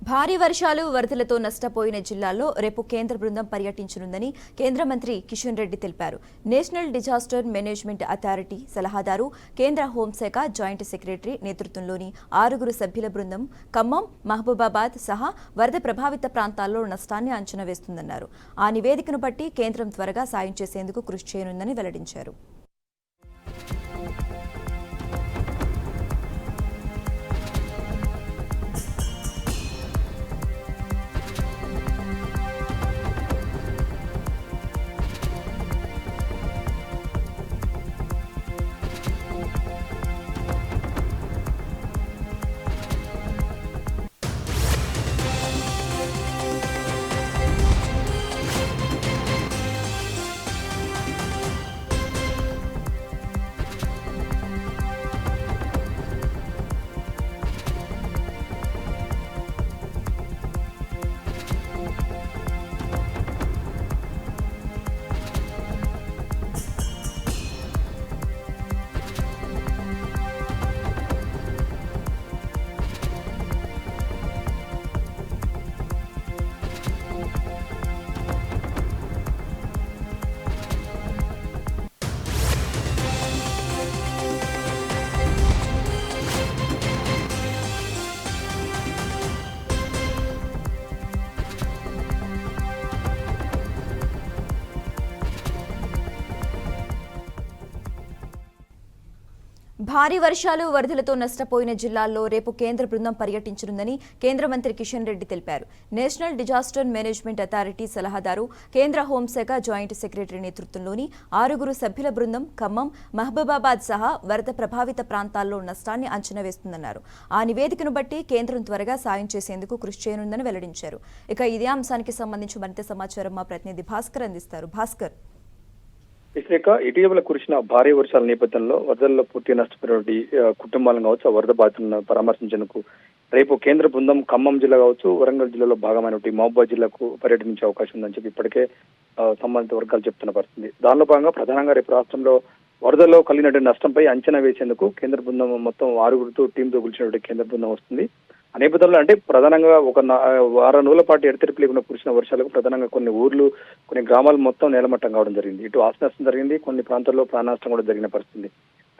భారీ వర్షాలు వరదలతో నష్టపోయిన జిల్లాల్లో రేపు కేంద్ర బృందం పర్యటించనుందని కేంద్ర మంత్రి కిషన్ రెడ్డి తెలిపారు. నేషనల్ డిజాస్టర్ మేనేజ్మెంట్ అథారిటీ సలహాదారు, కేంద్ర హోంశాఖ జాయింట్ సెక్రటరీ నేతృత్వంలోని 6 సభ్యుల బృందం ఖమ్మం, మహబూబాబాద్ సహా వరద ప్రభావిత ప్రాంతాల్లో నష్టాన్ని అంచనా వేస్తుందన్నారు. ఆ నివేదికను బట్టి కేంద్రం త్వరగా సాయం చేసేందుకు కృషి చేయనుందని వెల్లడించారు. భారీ వర్షాలు వరదలతో నష్టపోయిన జిల్లాల్లో రేపు కేంద్ర బృందం పర్యటించనుందని కేంద్ర మంత్రి కిషన్ రెడ్డి తెలిపారు. నేషనల్ డిజాస్టర్ మేనేజ్మెంట్ అథారిటీ సలహాదారు, కేంద్ర హోంశాఖ జాయింట్ సెక్రటరీ నేతృత్వంలోని 6 సభ్యుల బృందం ఖమ్మం, మహబూబాబాద్ సహా వరద ప్రభావిత ప్రాంతాల్లో నష్టాన్ని అంచనా వేస్తుందన్నారు. ఆ నివేదికను బట్టి కేంద్రం త్వరగా సాయం చేసేందుకు కృషి చేయనుందని వెల్లడించారు. ఇక ఇదే అంశానికి సంబంధించి మరింత సమాచారం మా ప్రతినిధి భాస్కర్ అందిస్తారు. భాస్కర్, ఇటీవల కురిసిన భారీ వర్షాల నేపథ్యంలో వరదల్లో పూర్తిగా నష్టపోయినటువంటి కుటుంబాలను కావచ్చు, వరద బాధితులను పరామర్శించేందుకు రేపు కేంద్ర బృందం ఖమ్మం జిల్లా కావచ్చు, వరంగల్ జిల్లాలో భాగమైనటువంటి మహబూబాబాద్ జిల్లాకు పర్యటించే అవకాశం ఉందని చెప్పి ఇప్పటికే సంబంధిత వర్గాలు చెప్తున్న పరిస్థితి. దానిలో భాగంగా ప్రధానంగా రేపు రాష్ట్రంలో వరదల్లో కలిగినటువంటి నష్టంపై అంచనా వేసేందుకు కేంద్ర బృందం మొత్తం 6 టీంతో కూర్చున్నటువంటి కేంద్ర బృందం వస్తుంది. ఆ నేపథ్యంలో అంటే ప్రధానంగా ఒక వారం రోజుల పాటు ఎడతెరిపి లేకుండా కురిసిన వర్షాలకు ప్రధానంగా కొన్ని ఊర్లు, కొన్ని గ్రామాలు మొత్తం నేలమట్టం కావడం జరిగింది. ఇటు ఆస్తి నష్టం జరిగింది, కొన్ని ప్రాంతాల్లో ప్రాణనష్టం కూడా జరిగిన పరిస్థితి.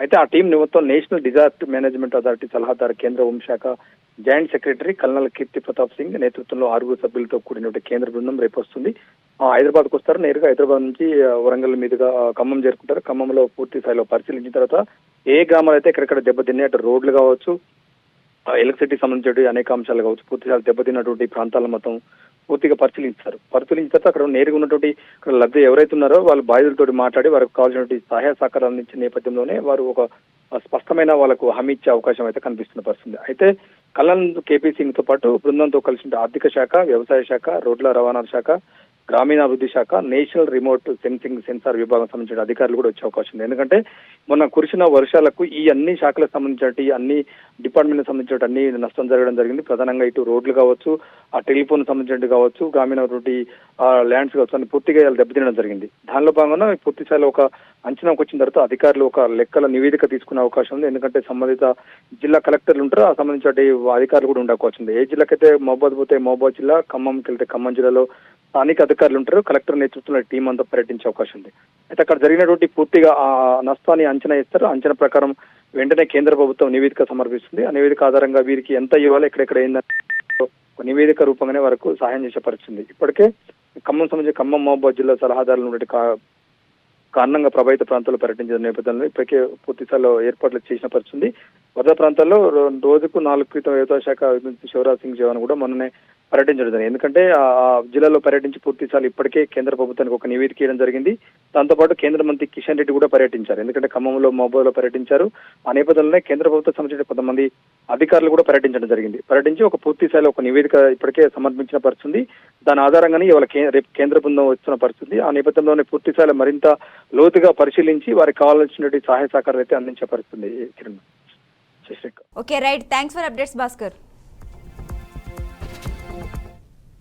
అయితే ఆ టీం మొత్తం నేషనల్ డిజాస్టర్ మేనేజ్మెంట్ అథారిటీ సలహాదారు, కేంద్ర హోంశాఖ జాయింట్ సెక్రటరీ కల్నల్ కీర్తి ప్రతాప్ సింగ్ నేతృత్వంలో 6 సభ్యులతో కూడినటువంటి కేంద్ర బృందం రేపు వస్తుంది. హైదరాబాద్కు వస్తారు. నేరుగా హైదరాబాద్ నుంచి వరంగల్ మీదుగా ఖమ్మం చేరుకుంటారు. ఖమ్మంలో పూర్తి స్థాయిలో పరిశీలించిన తర్వాత ఏ గ్రామాలు అయితే ఎక్కడెక్కడ దెబ్బతిన్నాయి, అటు రోడ్లు కావచ్చు, ఎలక్ట్రిసిటీ సంబంధించిన అనేక అంశాలు కావచ్చు, పూర్తిగా దెబ్బతిన్నటువంటి ప్రాంతాలను మొత్తం పూర్తిగా పరిశీలించారు. పరిశీలించిన తర్వాత అక్కడ నేరుగా ఉన్నటువంటి లబ్ధి ఎవరైతే ఉన్నారో వాళ్ళ బాధితులతో మాట్లాడి వారికి కావాల్సినటువంటి సహాయ సహకారాలు అందించిన నేపథ్యంలోనే వారు ఒక స్పష్టమైన వాళ్ళకు హామీ ఇచ్చే అవకాశం అయితే కనిపిస్తున్న పరిస్థితి. అయితే కల్నల్ కేపీ సింగ్ తో పాటు బృందంతో కలిసి ఆర్థిక శాఖ, వ్యవసాయ శాఖ, రోడ్ల రవాణా శాఖ, గ్రామీణాభివృద్ధి శాఖ, నేషనల్ రిమోట్ సెన్సింగ్ సెన్సార్ విభాగం సంబంధించిన అధికారులు కూడా వచ్చే అవకాశం ఉంది. ఎందుకంటే మొన్న కురిసిన వర్షాలకు ఈ అన్ని శాఖలకు సంబంధించినటువంటి, అన్ని డిపార్ట్మెంట్ సంబంధించిన అన్ని నష్టం జరగడం జరిగింది. ప్రధానంగా ఇటు రోడ్లు కావచ్చు, ఆ టెలిఫోన్ సంబంధించినట్టు కావచ్చు, గ్రామీణాభివృద్ధి ల్యాండ్స్ కావచ్చు, అన్ని పూర్తిగా దెబ్బతినడం జరిగింది. దానిలో భాగంగా పూర్తి స్థాయిలో ఒక అంచనాకు వచ్చిన తర్వాత అధికారులు ఒక లెక్కల నివేదిక తీసుకునే అవకాశం ఉంది. ఎందుకంటే సంబంధిత జిల్లా కలెక్టర్లు ఉంటారో ఆ సంబంధించిన అధికారులు కూడా ఉండే అవకాశం ఉంది. ఏ జిల్లాకైతే మహబూబాద్ పోతే మహబూబాద్ జిల్లా, ఖమ్మంకి వెళ్తే ఖమ్మం జిల్లాలో స్థానిక అధికారులు ఉంటారు. కలెక్టర్ నేతృత్వంలో టీం అంతా పర్యటించే అవకాశం ఉంది. అయితే అక్కడ జరిగినటువంటి పూర్తిగా ఆ నష్టాన్ని అంచనా ఇస్తారు. అంచనా ప్రకారం వెంటనే కేంద్ర ప్రభుత్వం నివేదిక సమర్పిస్తుంది. ఆ నివేదిక ఆధారంగా వీరికి ఎంత ఇవ్వాలి, ఎక్కడెక్కడ ఏందని నివేదిక రూపంగానే వరకు సహాయం చేసే పరిస్థితుంది. ఇప్పటికే ఖమ్మం సంబంధించి ఖమ్మం, మహబూబాద్ జిల్లా సలహాదారులు ఉన్నటువంటి కారణంగా ప్రభావిత ప్రాంతాల్లో పర్యటించిన నేపథ్యంలో ఇప్పటికే పూర్తి స్థాయిలో ఏర్పాట్లు చేసిన పరిస్థితుంది. వరద ప్రాంతాల్లో రోజుకు 4 క్రితం వ్యవసాయ శాఖ శివరాజ్ సింగ్ జవాన్ కూడా మొన్ననే పర్యటించడం జరిగింది. ఎందుకంటే ఆ జిల్లాలో పర్యటించి పూర్తి స్థాయిలో ఇప్పటికే కేంద్ర ప్రభుత్వానికి ఒక నివేదిక ఇవ్వడం జరిగింది. దాంతోపాటు కేంద్ర మంత్రి కిషన్ రెడ్డి కూడా పర్యటించారు. ఎందుకంటే ఖమ్మంలో, మహబూబాబాద్లో పర్యటించారు. ఆ నేపథ్యంలోనే కేంద్ర ప్రభుత్వం సంబంధించిన కొంతమంది అధికారులు కూడా పర్యటించడం జరిగింది. పర్యటించి ఒక పూర్తి స్థాయిలో ఒక నివేదిక ఇప్పటికే సమర్పించిన పరిస్థితుంది. దాని ఆధారంగానే ఇవాళ రేపు కేంద్ర బృందం వస్తున్న పరిస్థితి. ఆ నేపథ్యంలోనే పూర్తి స్థాయిలో మరింత లోతుగా పరిశీలించి వారికి కావాల్సినటువంటి సహాయ సహకారాలు అయితే అందించే పరిస్థితుంది. Okay, right. Thanks for updates Bhaskar.